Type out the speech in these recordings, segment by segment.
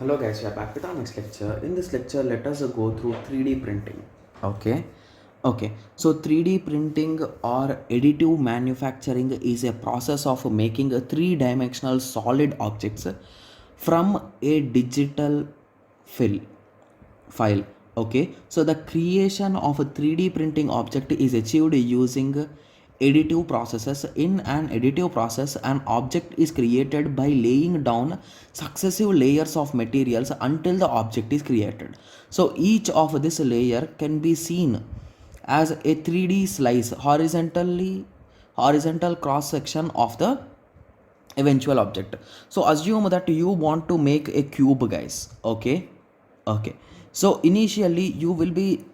Hello guys, we are back with our next lecture. In this lecture, let us go through 3D printing. Okay. Okay. So 3D printing or additive manufacturing is a process of making a three-dimensional solid objects from a digital file. Okay. So the creation of a 3D printing object is achieved using additive processes. In an additive process, an object is created by laying down successive layers of materials until the object is created. So each of this layer can be seen as a 3D slice horizontal cross section of the eventual object. So assume that you want to make a cube, guys. Okay. So initially you will be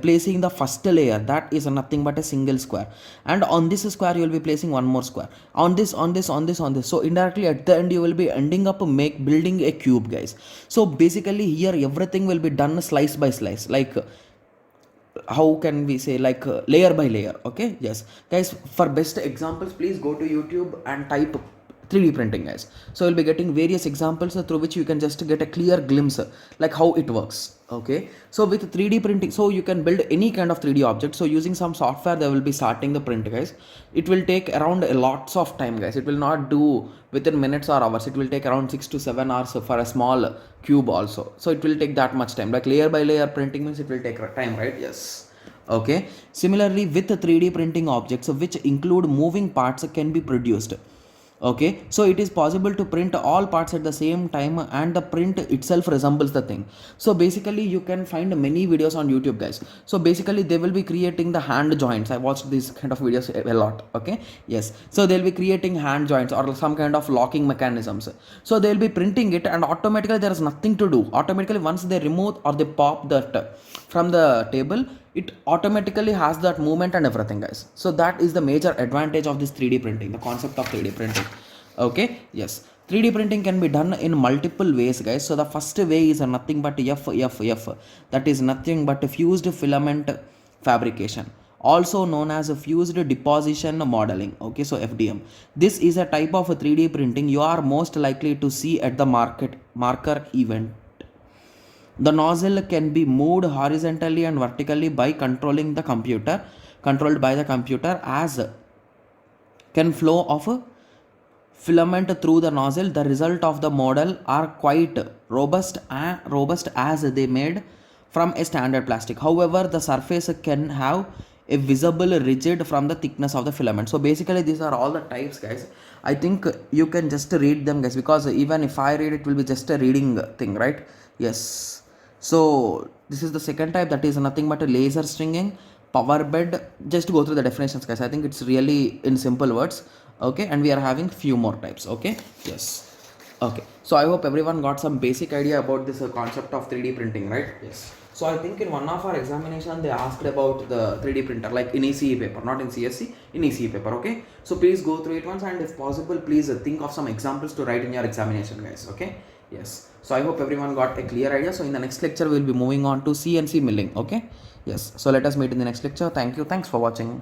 placing the first layer, that is nothing but a single square, and on this square you will be placing one more square, on this. So indirectly at the end you will be ending up building a cube, guys. So basically here everything will be done slice by slice, like how can we say, like layer by layer. Okay, yes guys, for best examples please go to YouTube and type 3D printing, guys. So you'll be getting various examples through which you can just get a clear glimpse like how it works. Okay, so with 3D printing, so you can build any kind of 3D object. So using some software they will be starting the print, guys. It will take around lots of time, guys. It will not do within minutes or hours. It will take around 6 to 7 hours for a small cube also. So it will take that much time. Like layer by layer printing means it will take time, right? Yes. Okay, similarly with 3D printing objects which include moving parts can be produced. Okay, so it is possible to print all parts at the same time and the print itself resembles the thing. So basically you can find many videos on YouTube, guys. So basically they will be creating the hand joints. I watched these kind of videos a lot. Okay, yes, so they'll be creating hand joints or some kind of locking mechanisms. So they'll be printing it and automatically there is nothing to do. Automatically once they remove or they pop that from the table, it automatically has that movement and everything, guys. So that is the major advantage of this 3D printing, the concept of 3D printing. Okay, yes, 3D printing can be done in multiple ways, guys. So the first way is nothing but FFF, that is nothing but fused filament fabrication, also known as fused deposition modeling. Okay, so FDM. This is a type of 3D printing you are most likely to see at the marker event. The nozzle can be moved horizontally and vertically by controlled by the computer, as can flow of filament through the nozzle. The result of the model are quite robust as they made from a standard plastic. However, the surface can have a visible rigid from the thickness of the filament. So basically these are all the types, guys. I think you can just read them, guys, because even if I read it will be just a reading thing, right? Yes. So this is the second type, that is nothing but a laser stringing, power bed. Just go through the definitions, guys. I think it's really in simple words. Okay, and we are having few more types. Okay, yes. Okay, so I hope everyone got some basic idea about this concept of 3D printing, right? Yes. So I think in one of our examination they asked about the 3D printer, like in ECE paper, not in CSC, in ECE paper. Okay, so please go through it once, and if possible please think of some examples to write in your examination, guys. Okay, yes. So I hope everyone got a clear idea. So in the next lecture we'll be moving on to CNC milling. Okay, yes. So let us meet in the next lecture. Thank you. Thanks for watching.